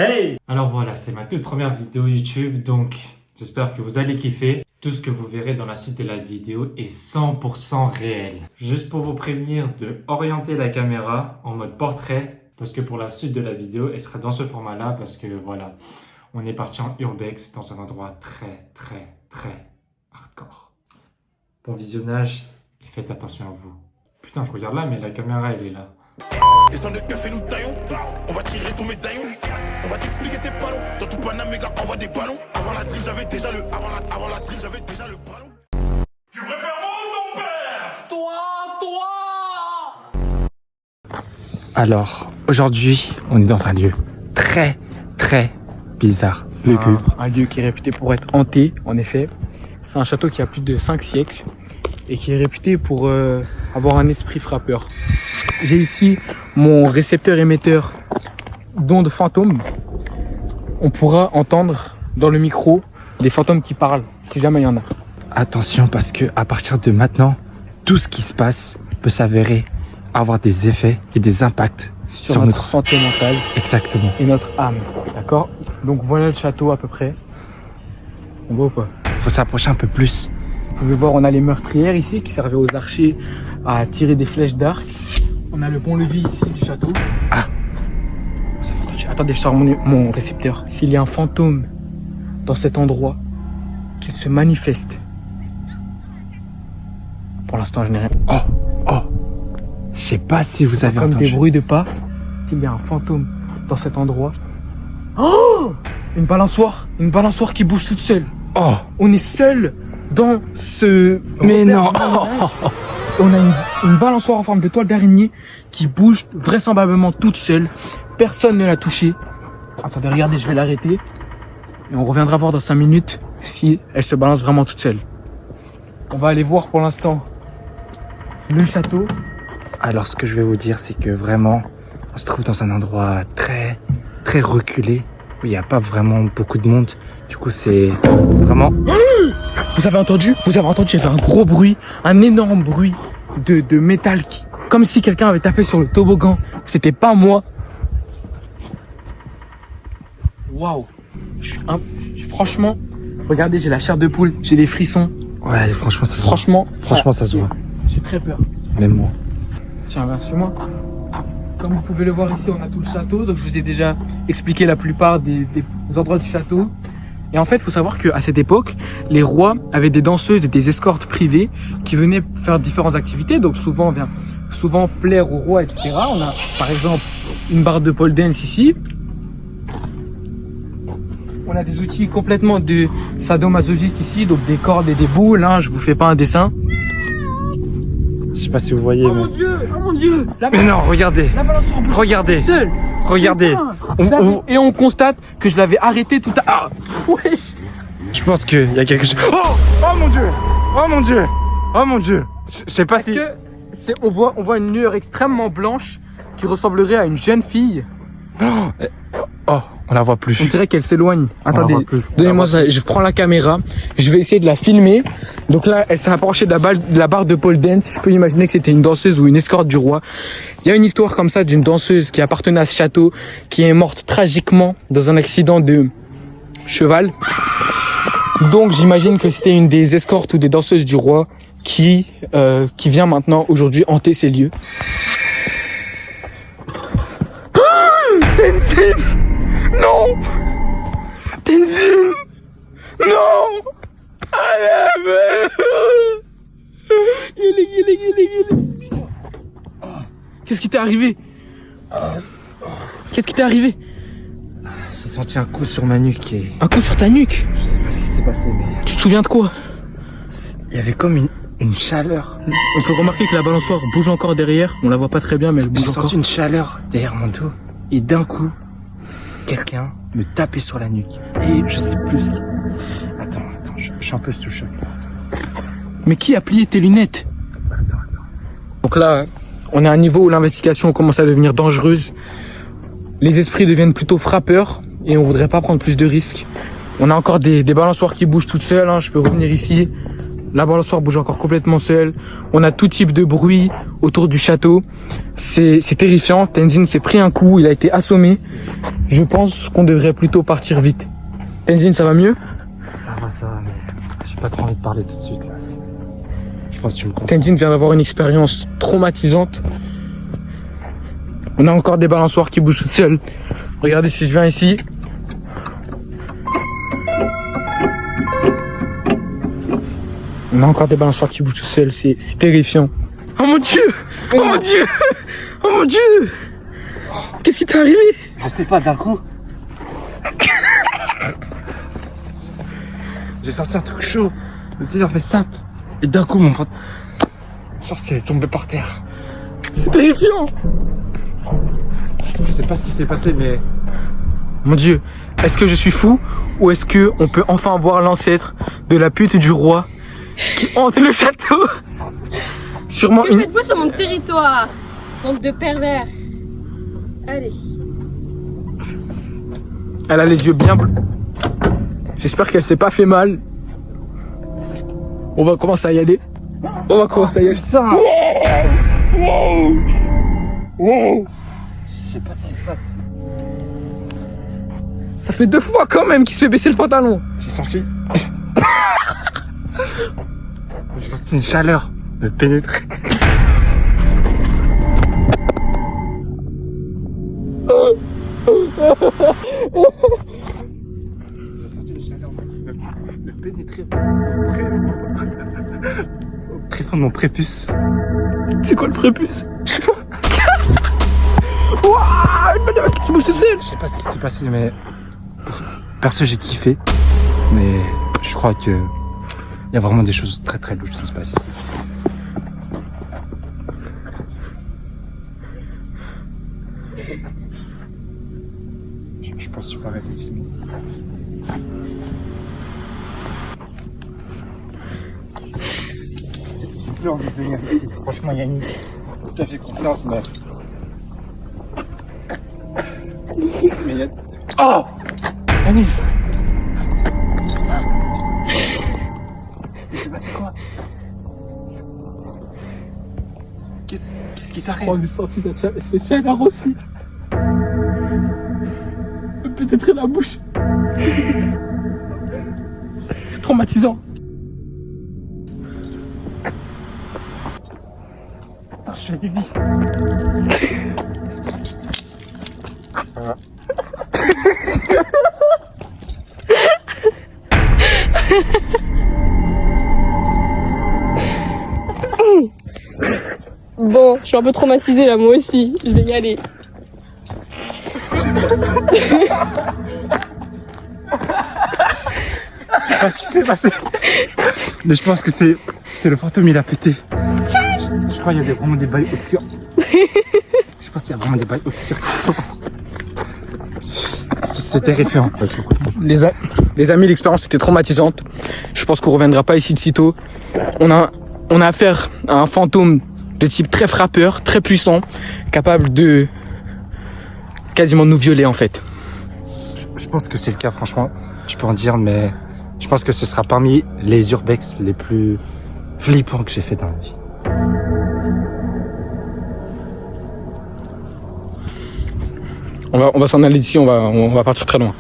Hey! Alors voilà, c'est ma toute première vidéo YouTube, donc j'espère que vous allez kiffer. Tout ce que vous verrez dans la suite de la vidéo est 100% réel. Juste pour vous prévenir de orienter la caméra en mode portrait, parce que pour la suite de la vidéo, elle sera dans ce format-là, parce que voilà, on est parti en urbex dans un endroit très hardcore. Bon visionnage et faites attention à vous. Putain, je regarde là, mais la caméra elle est là. Descends de keuf et nous taillons. On va tirer ton médaillon. On va t'expliquer c'est pas long. Dans tout Paname, mes gars, envoie des ballons. Avant la drill, j'avais déjà le. Avant la drill, j'avais déjà le ballon. Tu préfères moi ou ton père? Toi. Alors, aujourd'hui, on est dans un lieu très bizarre. Un lieu qui est réputé pour être hanté, en effet. C'est un château qui a plus de 5 siècles et qui est réputé pour avoir un esprit frappeur. J'ai ici mon récepteur émetteur d'ondes fantômes. On pourra entendre dans le micro des fantômes qui parlent, si jamais il y en a. Attention parce que à partir de maintenant, tout ce qui se passe peut s'avérer avoir des effets et des impacts Sur notre santé mentale. Exactement. Et notre âme, d'accord? Donc voilà le château à peu près. On voit ou pas? Faut s'approcher un peu plus. Vous pouvez voir, on a les meurtrières ici qui servaient aux archers à tirer des flèches d'arc. On a le pont-levis ici du château. Ah. Ça fait toucher. Attendez, je sors mon récepteur. S'il y a un fantôme dans cet endroit, qu'il se manifeste. Pour l'instant, je n'ai rien. Oh. Je sais pas si vous avez Comme entendu. des bruits de pas. S'il y a un fantôme dans cet endroit. Oh! Une balançoire qui bouge toute seule. Oh. On est seul dans ce... Mais non. On a une balançoire en forme de toile d'araignée qui bouge vraisemblablement toute seule. Personne ne l'a touchée. Attendez, regardez, je vais l'arrêter. Et on reviendra voir dans 5 minutes si elle se balance vraiment toute seule. On va aller voir pour l'instant le château. Alors ce que je vais vous dire, c'est que vraiment, on se trouve dans un endroit très reculé, où il n'y a pas vraiment beaucoup de monde. Du coup, c'est vraiment... Vous avez entendu, il y avait un gros bruit, un énorme bruit de métal, comme si quelqu'un avait tapé sur le toboggan. C'était pas moi. Waouh. Franchement, regardez, j'ai la chair de poule, j'ai des frissons. Ouais, franchement, ça se voit. Franchement, ça se voit. J'ai très peur. Même moi. Tiens, viens sur moi. Comme vous pouvez le voir ici, on a tout le château. Donc je vous ai déjà expliqué la plupart des endroits du château. Et en fait, il faut savoir qu'à cette époque, les rois avaient des danseuses et des escortes privées qui venaient faire différentes activités. Donc souvent plaire au roi, etc. On a par exemple une barre de pole dance ici. On a des outils complètement de sadomasochistes ici, donc des cordes et des boules. Hein, je vous fais pas un dessin. Je sais pas si vous voyez, Oh mais... mon dieu, Mais non, regardez. la balançoire bouge Regardez. toute seule. Regardez. Putain, et on constate que je l'avais arrêté tout à l'heure. Wesh. Je pense qu'il y a quelque chose... Oh mon dieu. Oh mon dieu. Oh mon dieu. Je sais pas Est-ce si... que on voit une lueur extrêmement blanche qui ressemblerait à une jeune fille. Oh, on la voit plus. On dirait qu'elle s'éloigne. la Attendez, voit plus. donnez-moi ça. Je prends la caméra. Je vais essayer de la filmer. Donc là, elle s'est approchée de la barre de pole dance. Je peux imaginer que c'était une danseuse ou une escorte du roi. Il y a une histoire comme ça d'une danseuse qui appartenait à ce château, qui est morte tragiquement dans un accident de cheval. Donc j'imagine que c'était une des escortes ou des danseuses du roi qui vient maintenant aujourd'hui hanter ces lieux. Tenzin! Non! Tenzin! Non! Qu'est-ce qui t'est arrivé? Qu'est-ce qui t'est arrivé? J'ai senti un coup sur ma nuque et... Un coup sur ta nuque? Je sais pas ce qui s'est passé, mais... Tu te souviens de quoi? Il y avait comme une chaleur. On peut remarquer que la balançoire bouge encore derrière. On la voit pas très bien, mais elle bouge J'ai encore. senti une chaleur derrière mon dos. Et d'un coup, quelqu'un me tapait sur la nuque. Et je sais plus ce qui... Attends, je suis un peu sous le choc. Mais qui a plié tes lunettes? Attends. Donc là, on est à un niveau où l'investigation commence à devenir dangereuse. Les esprits deviennent plutôt frappeurs et on voudrait pas prendre plus de risques. On a encore des balançoires qui bougent toutes seules. Hein. Je peux revenir ici. La balançoire bouge encore complètement seule. On a tout type de bruit autour du château. C'est terrifiant. Tenzin s'est pris un coup, il a été assommé. Je pense qu'on devrait plutôt partir vite. Tenzin, ça va mieux? Ça va, mais j'ai pas trop envie de parler tout de suite là. Je pense que tu me comprends. Tenzin vient d'avoir une expérience traumatisante. On a encore des balançoires qui bougent toutes seules. Regardez si je viens ici. On a encore des balançoires qui bougent tout seuls, c'est terrifiant. Oh mon dieu! Oh mon dieu! Oh mon dieu! Qu'est-ce qui t'est arrivé? Je sais pas, d'un coup. J'ai senti un truc chaud. Le délire me sape. Et d'un coup, mon pote. Genre, c'est tombé par terre. C'est terrifiant! Je sais pas ce qui s'est passé, mais. Mon dieu, est-ce que je suis fou? Ou est-ce que on peut enfin voir l'ancêtre de la pute du roi qui hante le château? Sûrement Que une... faites-vous sur mon territoire? Bande de pervers. Allez. Elle a les yeux bien bleus. J'espère qu'elle s'est pas fait mal. On va commencer à y aller. On va commencer à y aller. Putain! Wow. Wow. Je sais pas ce qui se passe. Ça fait 2 fois quand même qu'il se fait baisser le pantalon. J'ai senti. J'ai senti une chaleur me pénétrer. J'ai senti une chaleur me pénétrer au très fond de mon prépuce. C'est quoi le prépuce? Je sais pas. Wouah, une manière qui bouge tout seul. Je sais pas ce qui s'est passé, mais perso j'ai kiffé. Mais je crois que il y a vraiment des choses très très louches qui se passent ici. Je pense que je peux arrêter de filmer. J'ai plus envie de venir ici. Franchement, Yanis, tout à fait confiance, mais. Mais y a... Oh Yanis! Il s'est passé quoi? Qu'est-ce qui t'arrive? Oh, j'ai senti ça, c'est chaleur aussi. Peut-être la bouche. C'est traumatisant. Putain, je suis Bibi. Bon, je suis un peu traumatisée là, moi aussi. Je vais y aller. Je sais pas ce qui s'est passé. Mais je pense que c'est le fantôme, il a pété. Je crois qu'il y a vraiment des bails obscurs. Je pense qu'il y a vraiment des bails obscurs qui se passent. C'est terrifiant. Les amis, l'expérience était traumatisante. Je pense qu'on reviendra pas ici de sitôt. On a affaire à un fantôme de type très frappeur, très puissant, capable de quasiment nous violer en fait. Je pense que c'est le cas, franchement. Je peux en dire, mais je pense que ce sera parmi les urbex les plus flippants que j'ai fait dans ma vie. On va s'en aller d'ici, on va partir très loin.